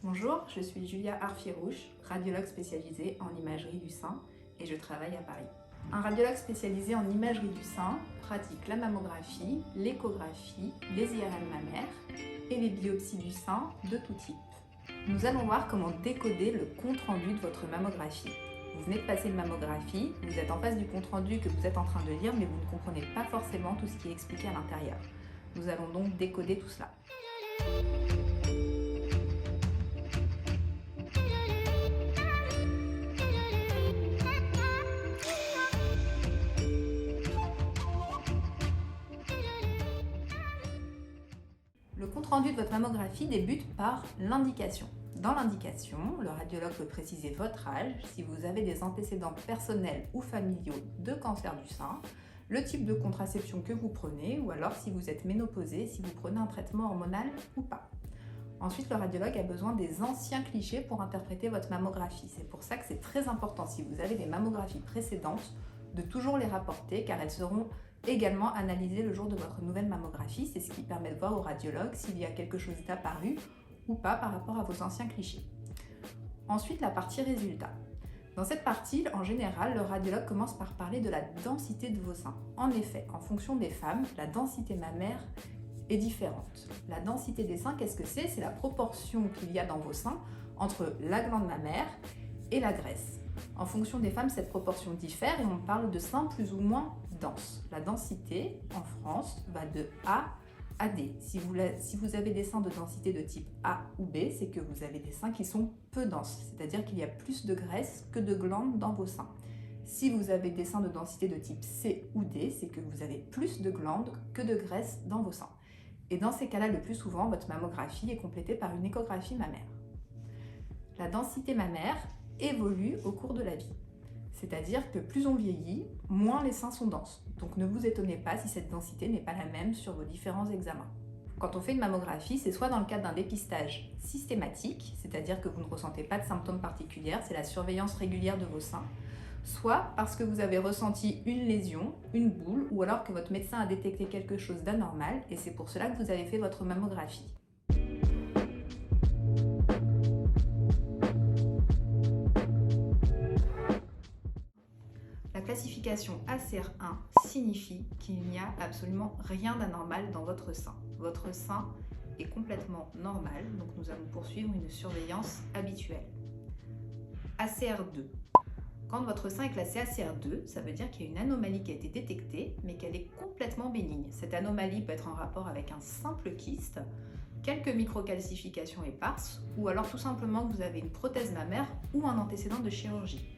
Bonjour, je suis Julia Arfirouche, radiologue spécialisée en imagerie du sein et je travaille à Paris. Un radiologue spécialisé en imagerie du sein pratique la mammographie, l'échographie, les IRM mammaires et les biopsies du sein de tout type. Nous allons voir comment décoder le compte-rendu de votre mammographie. Vous venez de passer une mammographie, vous êtes en face du compte-rendu que vous êtes en train de lire, mais vous ne comprenez pas forcément tout ce qui est expliqué à l'intérieur. Nous allons donc décoder tout cela. Le compte-rendu de votre mammographie débute par l'indication. Dans l'indication, le radiologue peut préciser votre âge, si vous avez des antécédents personnels ou familiaux de cancer du sein, le type de contraception que vous prenez ou alors si vous êtes ménopausé, si vous prenez un traitement hormonal ou pas. Ensuite, le radiologue a besoin des anciens clichés pour interpréter votre mammographie. C'est pour ça que c'est très important, si vous avez des mammographies précédentes, de toujours les rapporter car elles seront également analysées le jour de votre nouvelle mammographie. C'est ce qui permet de voir au radiologue s'il y a quelque chose d'apparu ou pas par rapport à vos anciens clichés. Ensuite, la partie résultat. Dans cette partie, en général, le radiologue commence par parler de la densité de vos seins. En effet, en fonction des femmes, la densité mammaire est différente. La densité des seins, qu'est-ce que c'est? C'est la proportion qu'il y a dans vos seins entre la glande mammaire et la graisse. En fonction des femmes, cette proportion diffère et on parle de seins plus ou moins denses. La densité, en France, va de A à D. Si vous avez des seins de densité de type A ou B, c'est que vous avez des seins qui sont peu denses, c'est-à-dire qu'il y a plus de graisse que de glandes dans vos seins. Si vous avez des seins de densité de type C ou D, c'est que vous avez plus de glandes que de graisse dans vos seins. Et dans ces cas-là, le plus souvent, votre mammographie est complétée par une échographie mammaire. La densité mammaire évolue au cours de la vie. C'est-à-dire que plus on vieillit, moins les seins sont denses. Donc ne vous étonnez pas si cette densité n'est pas la même sur vos différents examens. Quand on fait une mammographie, c'est soit dans le cadre d'un dépistage systématique, c'est-à-dire que vous ne ressentez pas de symptômes particuliers, c'est la surveillance régulière de vos seins, soit parce que vous avez ressenti une lésion, une boule, ou alors que votre médecin a détecté quelque chose d'anormal, et c'est pour cela que vous avez fait votre mammographie. La classification ACR1 signifie qu'il n'y a absolument rien d'anormal dans votre sein. Votre sein est complètement normal, donc nous allons poursuivre une surveillance habituelle. ACR2. Quand votre sein est classé ACR2, ça veut dire qu'il y a une anomalie qui a été détectée, mais qu'elle est complètement bénigne. Cette anomalie peut être en rapport avec un simple kyste, quelques microcalcifications éparses, ou alors tout simplement que vous avez une prothèse mammaire ou un antécédent de chirurgie.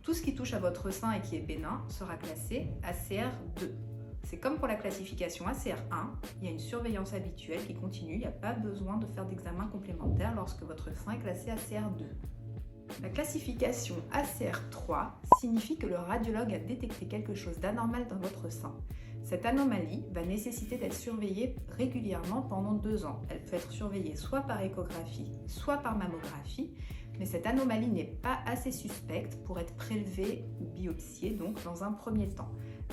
Tout ce qui touche à votre sein et qui est bénin sera classé ACR2. C'est comme pour la classification ACR1, il y a une surveillance habituelle qui continue, il n'y a pas besoin de faire d'examen complémentaire lorsque votre sein est classé ACR2. La classification ACR3 signifie que le radiologue a détecté quelque chose d'anormal dans votre sein. Cette anomalie va nécessiter d'être surveillée régulièrement pendant 2 ans. Elle peut être surveillée soit par échographie, soit par mammographie, mais cette anomalie n'est pas assez suspecte pour être prélevée ou biopsiée donc dans un premier temps.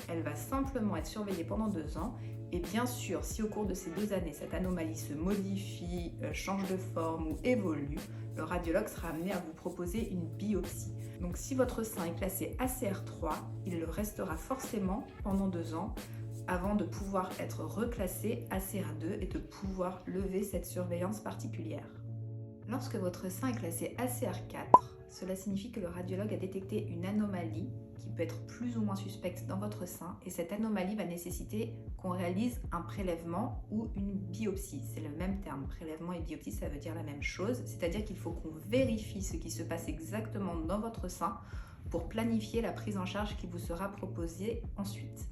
Elle va simplement être surveillée pendant 2 ans et bien sûr, si au cours de ces 2 années, cette anomalie se modifie, change de forme ou évolue, le radiologue sera amené à vous proposer une biopsie. Donc si votre sein est classé ACR3, il le restera forcément pendant 2 ans avant de pouvoir être reclassé ACR2 et de pouvoir lever cette surveillance particulière. Lorsque votre sein est classé ACR4, cela signifie que le radiologue a détecté une anomalie qui peut être plus ou moins suspecte dans votre sein et cette anomalie va nécessiter qu'on réalise un prélèvement ou une biopsie. C'est le même terme, prélèvement et biopsie, ça veut dire la même chose, c'est-à-dire qu'il faut qu'on vérifie ce qui se passe exactement dans votre sein pour planifier la prise en charge qui vous sera proposée ensuite.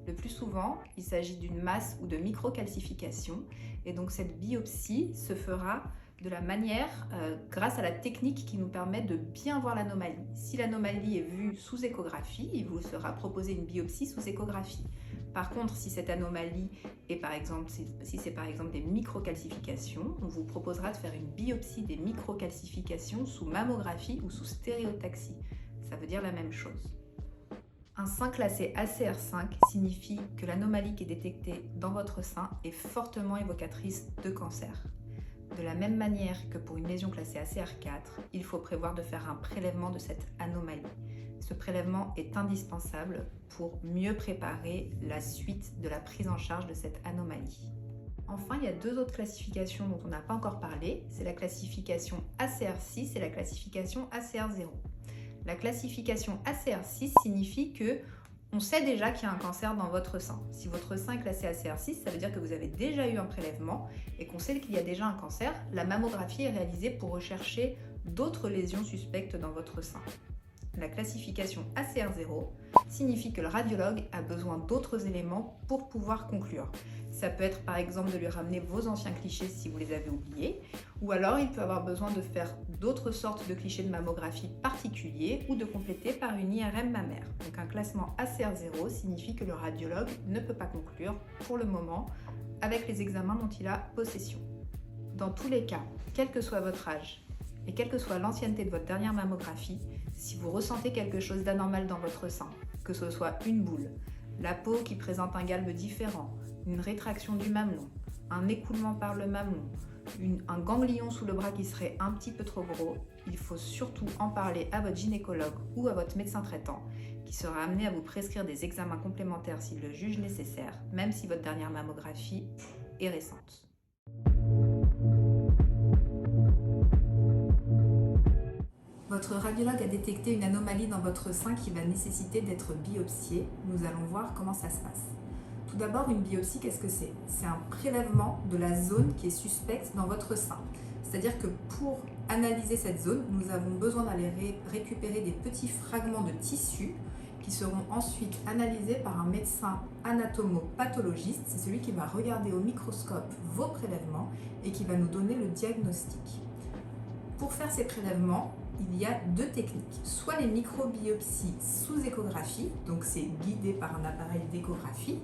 Le plus souvent, il s'agit d'une masse ou de microcalcification et donc cette biopsie se fera de la manière grâce à la technique qui nous permet de bien voir l'anomalie. Si l'anomalie est vue sous échographie, il vous sera proposé une biopsie sous échographie. Par contre, si cette anomalie est par exemple, si c'est par exemple des microcalcifications, on vous proposera de faire une biopsie des microcalcifications sous mammographie ou sous stéréotaxie. Ça veut dire la même chose. Un sein classé ACR5 signifie que l'anomalie qui est détectée dans votre sein est fortement évocatrice de cancer. De la même manière que pour une lésion classée ACR4, il faut prévoir de faire un prélèvement de cette anomalie. Ce prélèvement est indispensable pour mieux préparer la suite de la prise en charge de cette anomalie. Enfin, il y a deux autres classifications dont on n'a pas encore parlé. C'est la classification ACR6 et la classification ACR0. La classification ACR6 signifie que on sait déjà qu'il y a un cancer dans votre sein. Si votre sein est classé ACR6, ça veut dire que vous avez déjà eu un prélèvement et qu'on sait qu'il y a déjà un cancer. La mammographie est réalisée pour rechercher d'autres lésions suspectes dans votre sein. La classification ACR0 signifie que le radiologue a besoin d'autres éléments pour pouvoir conclure. Ça peut être par exemple de lui ramener vos anciens clichés si vous les avez oubliés, ou alors il peut avoir besoin de faire d'autres sortes de clichés de mammographie particuliers ou de compléter par une IRM mammaire. Donc un classement ACR0 signifie que le radiologue ne peut pas conclure pour le moment avec les examens dont il a possession. Dans tous les cas, quel que soit votre âge et quelle que soit l'ancienneté de votre dernière mammographie, si vous ressentez quelque chose d'anormal dans votre sein, que ce soit une boule, la peau qui présente un galbe différent, une rétraction du mamelon, un écoulement par le mamelon, un ganglion sous le bras qui serait un petit peu trop gros, il faut surtout en parler à votre gynécologue ou à votre médecin traitant qui sera amené à vous prescrire des examens complémentaires s'il le juge nécessaire, même si votre dernière mammographie est récente. Votre radiologue a détecté une anomalie dans votre sein qui va nécessiter d'être biopsiée. Nous allons voir comment ça se passe. Tout d'abord, une biopsie, qu'est-ce que c'est? C'est un prélèvement de la zone qui est suspecte dans votre sein. C'est-à-dire que pour analyser cette zone, nous avons besoin d'aller récupérer des petits fragments de tissu qui seront ensuite analysés par un médecin anatomopathologiste. C'est celui qui va regarder au microscope vos prélèvements et qui va nous donner le diagnostic. Pour faire ces prélèvements, il y a deux techniques, soit les microbiopsies sous échographie, donc c'est guidé par un appareil d'échographie,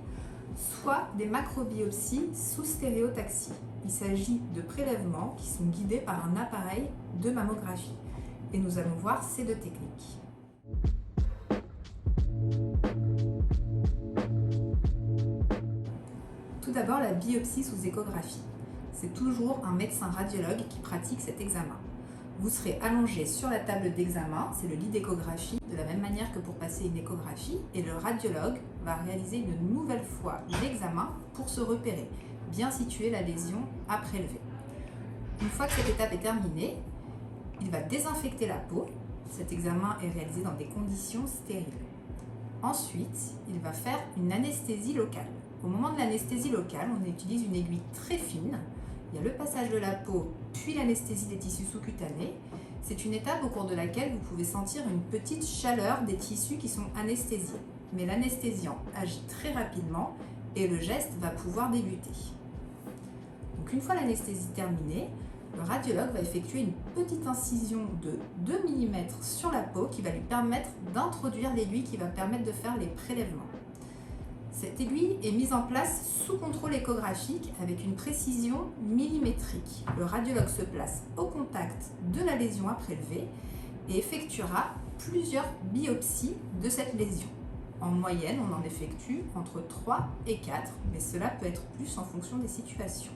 soit des macrobiopsies sous stéréotaxie. Il s'agit de prélèvements qui sont guidés par un appareil de mammographie. Et nous allons voir ces deux techniques. Tout d'abord, la biopsie sous échographie. C'est toujours un médecin radiologue qui pratique cet examen. Vous serez allongé sur la table d'examen, c'est le lit d'échographie, de la même manière que pour passer une échographie, et le radiologue va réaliser une nouvelle fois l'examen pour se repérer, bien situer la lésion à prélever. Une fois que cette étape est terminée, il va désinfecter la peau. Cet examen est réalisé dans des conditions stériles. Ensuite, il va faire une anesthésie locale. Au moment de l'anesthésie locale, on utilise une aiguille très fine. Il y a le passage de la peau, puis l'anesthésie des tissus sous-cutanés. C'est une étape au cours de laquelle vous pouvez sentir une petite chaleur des tissus qui sont anesthésiés. Mais l'anesthésiant agit très rapidement et le geste va pouvoir débuter. Donc une fois l'anesthésie terminée, le radiologue va effectuer une petite incision de 2 mm sur la peau qui va lui permettre d'introduire l'aiguille qui va permettre de faire les prélèvements. Cette aiguille est mise en place sous contrôle échographique avec une précision millimétrique. Le radiologue se place au contact de la lésion à prélever et effectuera plusieurs biopsies de cette lésion. En moyenne, on en effectue entre 3 et 4, mais cela peut être plus en fonction des situations.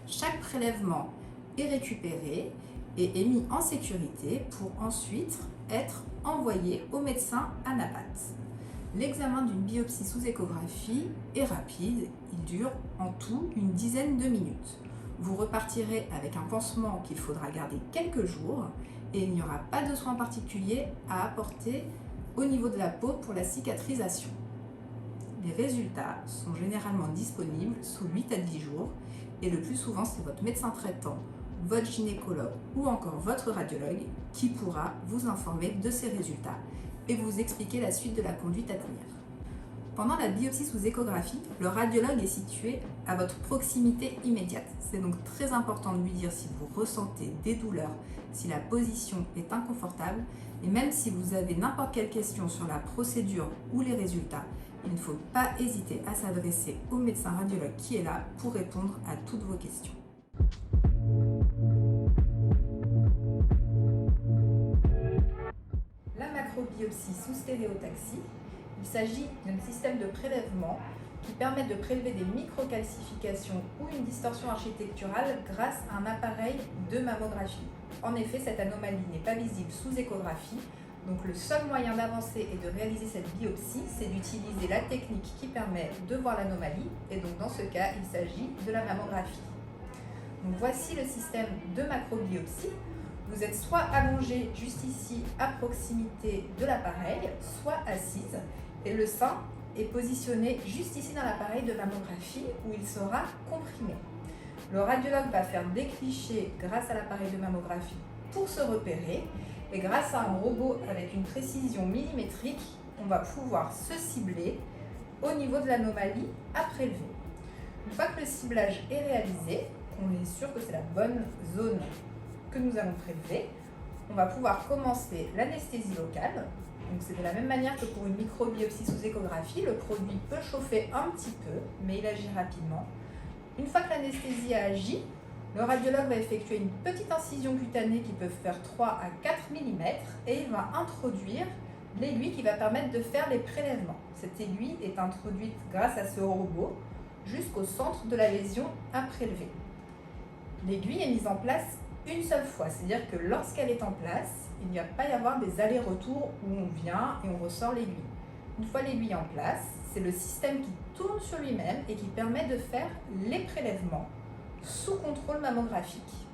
Chaque prélèvement est récupéré et est mis en sécurité pour ensuite être envoyé au médecin anapathe. L'examen d'une biopsie sous échographie est rapide, il dure en tout une dizaine de minutes. Vous repartirez avec un pansement qu'il faudra garder quelques jours et il n'y aura pas de soins particuliers à apporter au niveau de la peau pour la cicatrisation. Les résultats sont généralement disponibles sous 8 à 10 jours et le plus souvent c'est votre médecin traitant, votre gynécologue ou encore votre radiologue qui pourra vous informer de ces résultats et vous expliquer la suite de la conduite à tenir. Pendant la biopsie sous échographie, le radiologue est situé à votre proximité immédiate. C'est donc très important de lui dire si vous ressentez des douleurs, si la position est inconfortable et même si vous avez n'importe quelle question sur la procédure ou les résultats, il ne faut pas hésiter à s'adresser au médecin radiologue qui est là pour répondre à toutes vos questions. La macrobiopsie sous stéréotaxie, il s'agit d'un système de prélèvement qui permettent de prélever des microcalcifications ou une distorsion architecturale grâce à un appareil de mammographie. En effet, cette anomalie n'est pas visible sous échographie, donc le seul moyen d'avancer et de réaliser cette biopsie, c'est d'utiliser la technique qui permet de voir l'anomalie, et donc dans ce cas, il s'agit de la mammographie. Donc voici le système de macrobiopsie. Vous êtes soit allongé juste ici à proximité de l'appareil, soit assise, et le sein est positionné juste ici dans l'appareil de mammographie où il sera comprimé. Le radiologue va faire des clichés grâce à l'appareil de mammographie pour se repérer, et grâce à un robot avec une précision millimétrique, on va pouvoir se cibler au niveau de l'anomalie à prélever. Une fois que le ciblage est réalisé, on est sûr que c'est la bonne zone que nous allons prélever, on va pouvoir commencer l'anesthésie locale. Donc c'est de la même manière que pour une microbiopsie sous échographie, le produit peut chauffer un petit peu, mais il agit rapidement. Une fois que l'anesthésie a agi, le radiologue va effectuer une petite incision cutanée qui peut faire 3 à 4 mm et il va introduire l'aiguille qui va permettre de faire les prélèvements. Cette aiguille est introduite grâce à ce robot jusqu'au centre de la lésion à prélever. L'aiguille est mise en place une seule fois, c'est-à-dire que lorsqu'elle est en place, il n'y va pas y avoir des allers-retours où on vient et on ressort l'aiguille. Une fois l'aiguille en place, c'est le système qui tourne sur lui-même et qui permet de faire les prélèvements sous contrôle mammographique.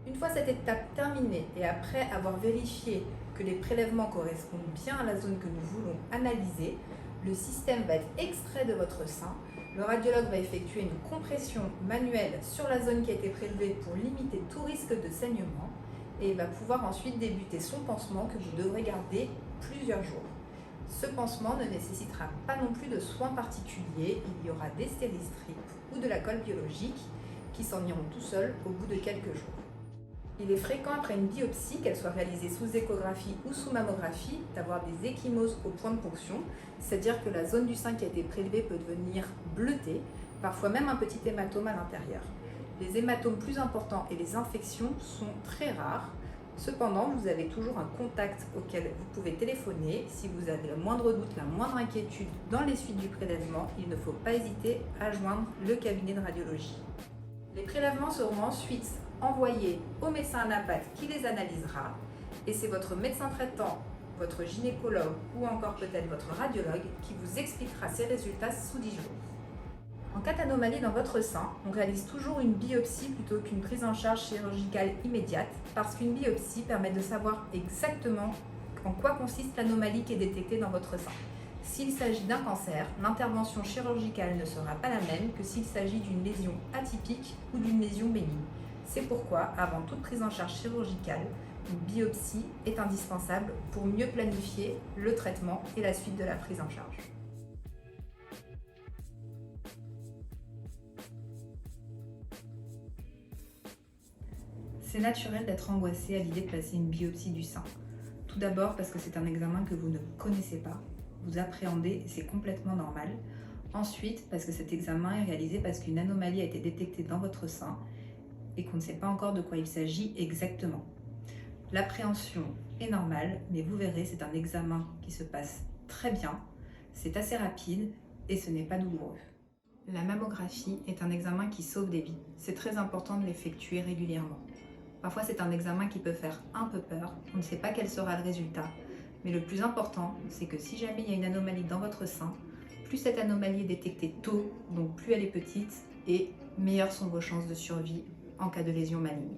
Une fois cette étape terminée et après avoir vérifié que les prélèvements correspondent bien à la zone que nous voulons analyser, le système va être extrait de votre sein. Le radiologue va effectuer une compression manuelle sur la zone qui a été prélevée pour limiter tout risque de saignement et il va pouvoir ensuite débuter son pansement que vous devrez garder plusieurs jours. Ce pansement ne nécessitera pas non plus de soins particuliers, il y aura des stéristrips ou de la colle biologique qui s'en iront tout seuls au bout de quelques jours. Il est fréquent après une biopsie, qu'elle soit réalisée sous échographie ou sous mammographie, d'avoir des ecchymoses au point de ponction, c'est-à-dire que la zone du sein qui a été prélevée peut devenir bleutée, parfois même un petit hématome à l'intérieur. Les hématomes plus importants et les infections sont très rares. Cependant, vous avez toujours un contact auquel vous pouvez téléphoner. Si vous avez le moindre doute, la moindre inquiétude dans les suites du prélèvement, il ne faut pas hésiter à joindre le cabinet de radiologie. Les prélèvements seront ensuite envoyés au médecin anapathe qui les analysera et c'est votre médecin traitant, votre gynécologue ou encore peut-être votre radiologue qui vous expliquera ces résultats sous 10 jours. En cas d'anomalie dans votre sein, on réalise toujours une biopsie plutôt qu'une prise en charge chirurgicale immédiate parce qu'une biopsie permet de savoir exactement en quoi consiste l'anomalie qui est détectée dans votre sein. S'il s'agit d'un cancer, l'intervention chirurgicale ne sera pas la même que s'il s'agit d'une lésion atypique ou d'une lésion bénigne. C'est pourquoi, avant toute prise en charge chirurgicale, une biopsie est indispensable pour mieux planifier le traitement et la suite de la prise en charge. C'est naturel d'être angoissé à l'idée de passer une biopsie du sein. Tout d'abord parce que c'est un examen que vous ne connaissez pas, vous appréhendez, c'est complètement normal. Ensuite, parce que cet examen est réalisé parce qu'une anomalie a été détectée dans votre sein et qu'on ne sait pas encore de quoi il s'agit exactement. L'appréhension est normale, mais vous verrez, c'est un examen qui se passe très bien, c'est assez rapide et ce n'est pas douloureux. La mammographie est un examen qui sauve des vies. C'est très important de l'effectuer régulièrement. Parfois, c'est un examen qui peut faire un peu peur, on ne sait pas quel sera le résultat, mais le plus important, c'est que si jamais il y a une anomalie dans votre sein, plus cette anomalie est détectée tôt, donc plus elle est petite, et meilleures sont vos chances de survie en cas de lésion maligne.